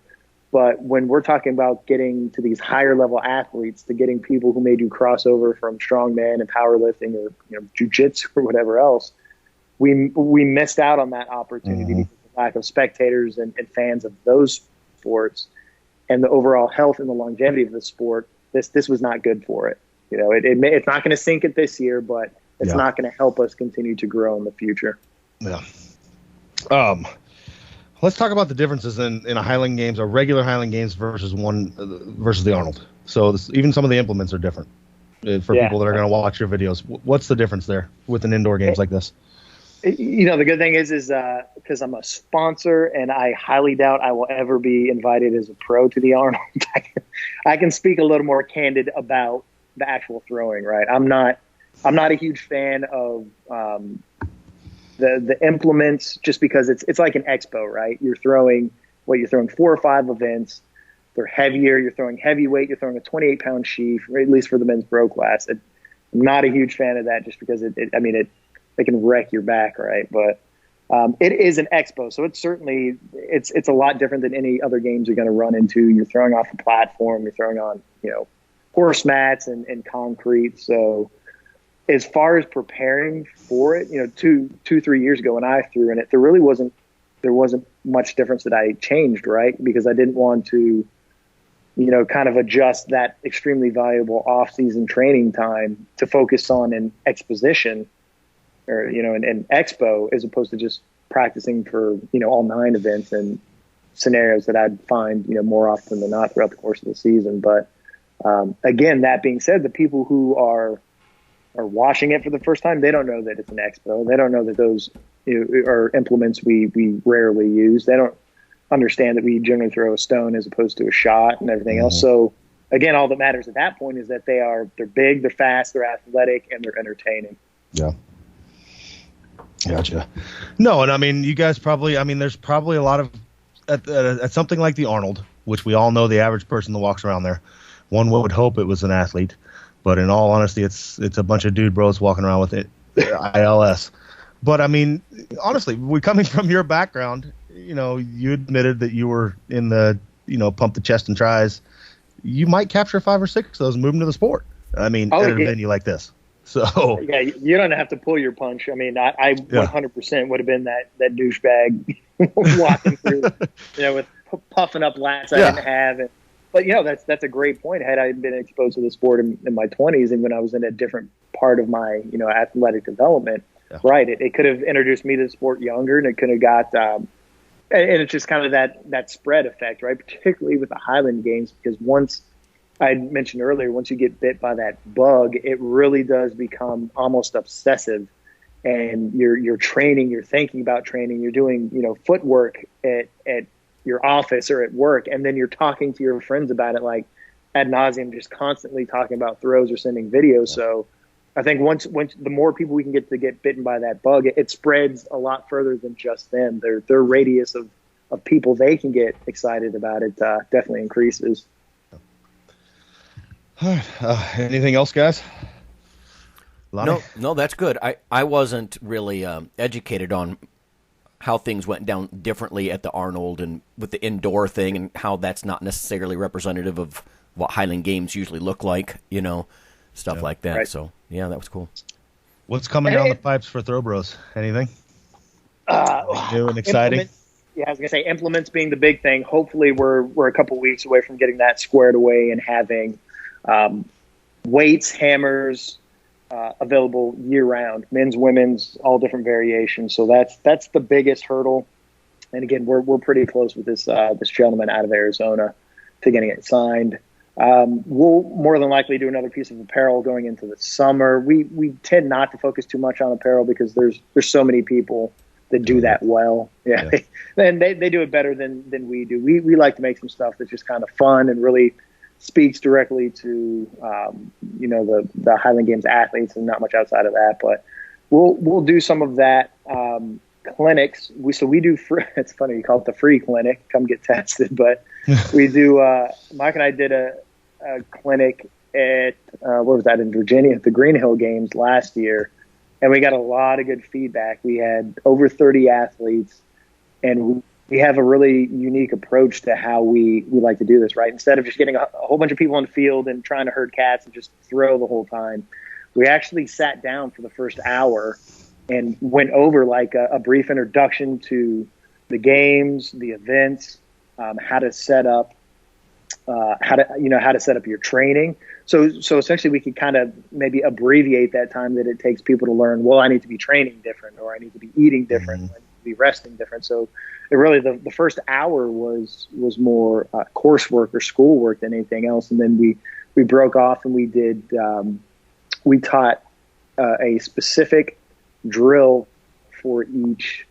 But when we're talking about getting to these higher level athletes, to getting people who may do crossover from strongman and powerlifting or jiu-jitsu or whatever else, we missed out on that opportunity because of the lack of spectators and fans of those sports, and the overall health and the longevity of the sport. This was not good for it. It's not going to sink it this year, but it's not going to help us continue to grow in the future. Yeah. Let's talk about the differences in a Highland Games, a regular Highland Games versus the Arnold. So even some of the implements are different for people that are going to watch your videos. What's the difference there with an indoor games like this? The good thing is because I'm a sponsor, and I highly doubt I will ever be invited as a pro to the Arnold. I can speak a little more candid about the actual throwing. Right, I'm not a huge fan of the implements, just because it's like an expo, right? You're throwing 4 or 5 events. They're heavier. You're throwing heavyweight. You're throwing a 28-pound sheaf, or at least for the men's pro class. I'm not a huge fan of that, just because it can wreck your back, right? But it is an expo, so it's a lot different than any other games you're going to run into. You're throwing off a platform. You're throwing on horse mats and concrete. So as far as preparing for it, 2-3 years ago when I threw in it, there wasn't much difference that I changed, right? Because I didn't want to, kind of adjust that extremely valuable off-season training time to focus on an exposition or, an expo, as opposed to just practicing for, all 9 events and scenarios that I'd find, more often than not throughout the course of the season. But again, that being said, the people who are watching it for the first time, they don't know that it's an expo. They don't know that those are implements we rarely use. They don't understand that we generally throw a stone as opposed to a shot and everything else. So again, all that matters at that point is that they're big, they're fast, they're athletic, and they're entertaining. Yeah. Gotcha. No, and you guys probably, there's probably a lot of, at something like the Arnold, which we all know the average person that walks around there, one would hope it was an athlete. But in all honesty, it's a bunch of dude bros walking around with it, ILS. But honestly, we coming from your background, you admitted that you were in the, pump the chest and tries. You might capture 5 or 6 of those and move them to the sport. At a venue like this. So yeah, you don't have to pull your punch. I 100% would have been that douchebag walking through, with puffing up lats I didn't have. But that's a great point. Had I been exposed to the sport in my 20s, and when I was in a different part of my athletic development, right? It could have introduced me to the sport younger, and it could have got. And it's just kind of that spread effect, right? Particularly with the Highland Games, because once I mentioned earlier, once you get bit by that bug, it really does become almost obsessive, and you're training, you're thinking about training, you're doing footwork at your office or at work, and then you're talking to your friends about it like ad nauseum, just constantly talking about throws or sending videos. So I think once the more people we can get bitten by that bug, it spreads a lot further than just them. Their radius of people they can get excited about it definitely increases. Anything else, guys? Lonnie? No, that's good. I wasn't really educated on how things went down differently at the Arnold and with the indoor thing, and how that's not necessarily representative of what Highland Games usually look like, stuff like that. Right. So, yeah, that was cool. What's coming down the pipes for Throw Bros? Anything new and exciting? Yeah, I was going to say implements being the big thing. Hopefully we're a couple weeks away from getting that squared away and having weights, hammers, available year-round, men's, women's, all different variations. So that's the biggest hurdle. And again, we're pretty close with this gentleman out of Arizona to getting it signed. We'll more than likely do another piece of apparel going into the summer. We tend not to focus too much on apparel because there's so many people that do that well. Yeah. And they do it better than we do. We like to make some stuff that's just kind of fun and really speaks directly to the Highland Games athletes and not much outside of that. But we'll do some of that. Clinics. We do free. It's funny you call it the free clinic. Come get tested, but we do. Mike and I did a clinic at where was that, in Virginia at the Green Hill Games last year, and we got a lot of good feedback. We had over 30 athletes, and we have a really unique approach to how we like to do this. Right, instead of just getting a whole bunch of people in the field and trying to herd cats and just throw the whole time, we actually sat down for the first hour and went over like a brief introduction to the games, the events, how to set up, how to set up your training. So essentially, we could kind of maybe abbreviate that time that it takes people to learn. Well, I need to be training different, or I need to be eating different, or I need to be resting different. So it really the first hour was more coursework or schoolwork than anything else, and then we broke off and we taught a specific drill for each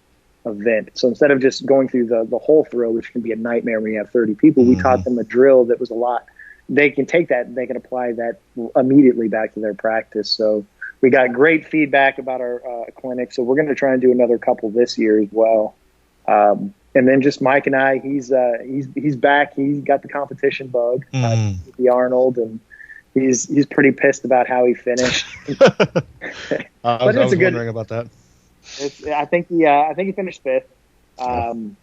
event. So instead of just going through the whole throw, which can be a nightmare when you have 30 people, we taught them a drill that was a lot. They can take that and they can apply that immediately back to their practice. So we got great feedback about our clinic. So we're going to try and do another couple this year as well. And then just Mike and I, he's back. He's got the competition bug, the Arnold, and he's pretty pissed about how he finished. I was wondering about that. I think he finished fifth, and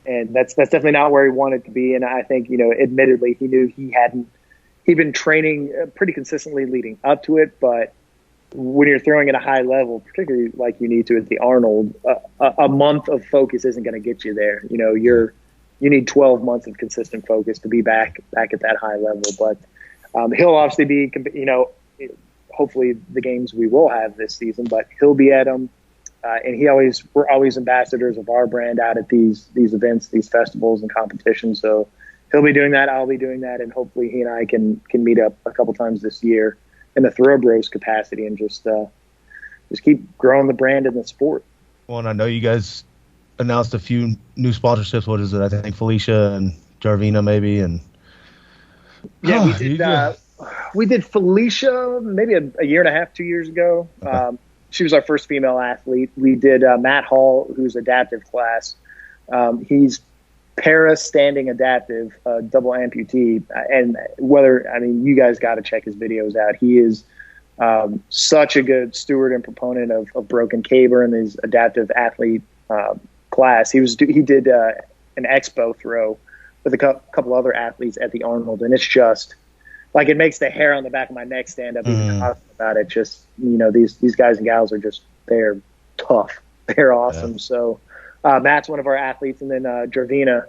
that's definitely not where he wanted to be. And I think admittedly, he knew he'd been training pretty consistently leading up to it, but when you're throwing at a high level, particularly like you need to at the Arnold, a month of focus isn't going to get you there. You need 12 months of consistent focus to be back at that high level, but. He'll obviously be, hopefully the games we will have this season, but he'll be at them. And we're always ambassadors of our brand out at these events, these festivals and competitions. So he'll be doing that. I'll be doing that. And hopefully he and I can meet up a couple times this year in the Throw Bros capacity and just keep growing the brand in the sport. Well, and I know you guys announced a few new sponsorships. What is it? I think Felicia and Jarvina maybe, and yeah, we did Felicia maybe a year and a half, 2 years ago. Okay. She was our first female athlete. We did Matt Hall, who's adaptive class. He's para-standing adaptive, double amputee. And you guys got to check his videos out. He is such a good steward and proponent of broken caber in his adaptive athlete class. He did an expo throw with a couple other athletes at the Arnold, and it's just like it makes the hair on the back of my neck stand up even talking about it. Just these guys and gals are they're tough, they're awesome. Yeah. So Matt's one of our athletes, and then Jarvina,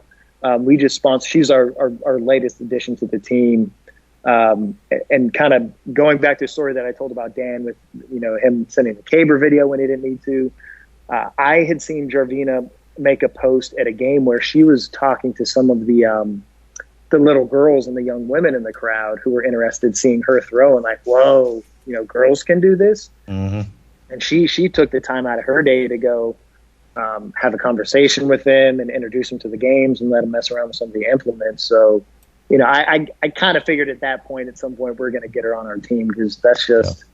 we just sponsored. She's our latest addition to the team, and kind of going back to the story that I told about Dan with him sending the caber video when he didn't need to. I had seen Jarvina make a post at a game where she was talking to some of the little girls and the young women in the crowd who were interested seeing her throw and like, whoa, girls can do this. And she took the time out of her day to go have a conversation with them and introduce them to the games and let them mess around with some of the implements. So, I kind of figured at that point, at some point, we're going to get her on our team because that's just,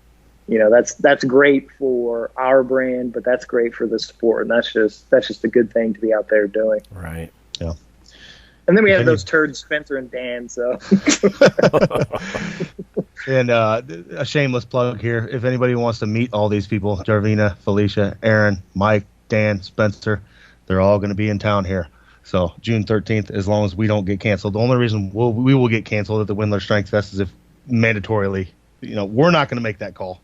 that's great for our brand, but that's great for the sport, and that's just a good thing to be out there doing. Right. Yeah. And then we have those turds, Spencer and Dan. So. And a shameless plug here: if anybody wants to meet all these people, Jarvina, Felicia, Aaron, Mike, Dan, Spencer, They're all going to be in town here. So June 13th, as long as we don't get canceled. The only reason we will get canceled at the Windler Strength Fest is if mandatorily, we're not going to make that call.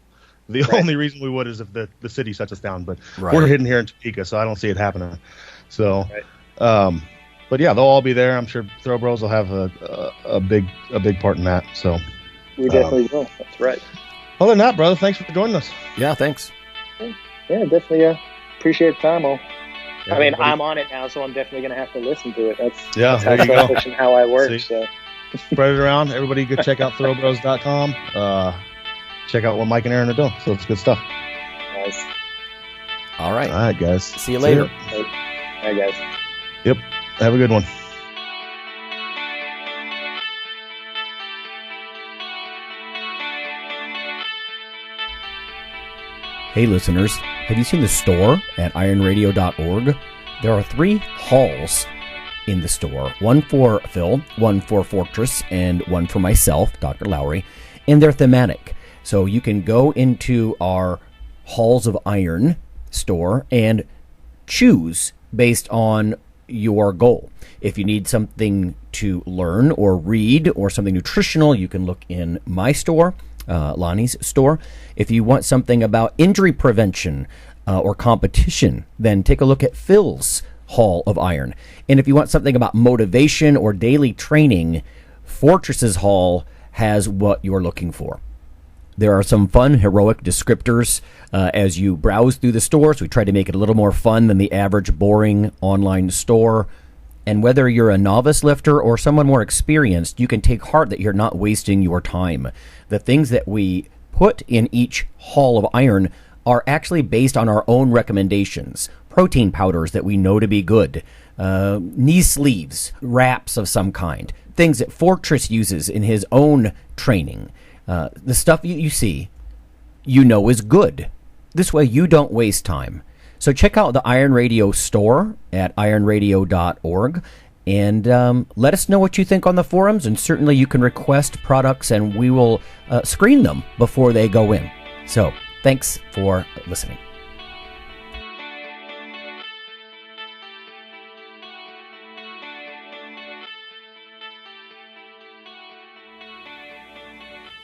The only reason we would is if the city shuts us down. But we're hidden here in Topeka, so I don't see it happening. So, but yeah, they'll all be there. I'm sure Throw Bros will have a big part in that. So we definitely will. That's right. Other than that, brother, thanks for joining us. Yeah, thanks. Yeah, definitely appreciate the time. I mean, I'm on it now, so I'm definitely going to have to listen to it. That's there you go. And how I work. So spread it around. Everybody go check out throwbros.com. Check out what Mike and Aaron are doing. So it's good stuff. Nice. All right. All right, guys. See you later. All right, guys. Yep. Have a good one. Hey listeners, have you seen the store at IronRadio.org? There are 3 halls in the store. One for Phil, one for Fortress, and one for myself, Dr. Lowry, and they're thematic. So you can go into our Halls of Iron store and choose based on your goal. If you need something to learn or read or something nutritional, you can look in my store, Lonnie's store. If you want something about injury prevention or competition, then take a look at Phil's Hall of Iron. And if you want something about motivation or daily training, Fortress's Hall has what you're looking for. There are some fun, heroic descriptors as you browse through the stores. We try to make it a little more fun than the average boring online store. And whether you're a novice lifter or someone more experienced, you can take heart that you're not wasting your time. The things that we put in each Hall of Iron are actually based on our own recommendations. Protein powders that we know to be good, knee sleeves, wraps of some kind, things that Fortress uses in his own training. The stuff you see, is good. This way you don't waste time. So check out the Iron Radio store at ironradio.org and let us know what you think on the forums. And certainly you can request products and we will screen them before they go in. So thanks for listening.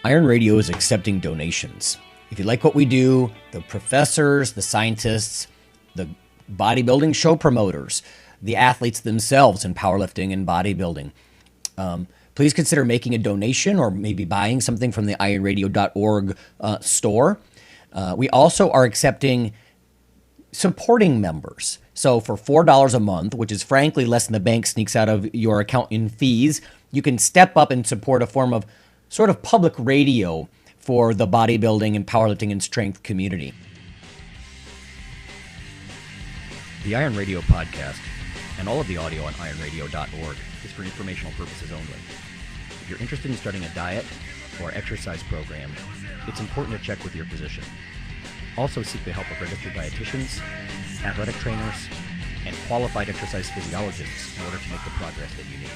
Iron Radio is accepting donations. If you like what we do, the professors, the scientists, the bodybuilding show promoters, the athletes themselves in powerlifting and bodybuilding, please consider making a donation or maybe buying something from the ironradio.org store. We also are accepting supporting members. So for $4 a month, which is frankly less than the bank sneaks out of your account in fees, you can step up and support a form of sort of public radio for the bodybuilding and powerlifting and strength community. The Iron Radio podcast and all of the audio on ironradio.org is for informational purposes only. If you're interested in starting a diet or exercise program, it's important to check with your physician. Also seek the help of registered dietitians, athletic trainers, and qualified exercise physiologists in order to make the progress that you need.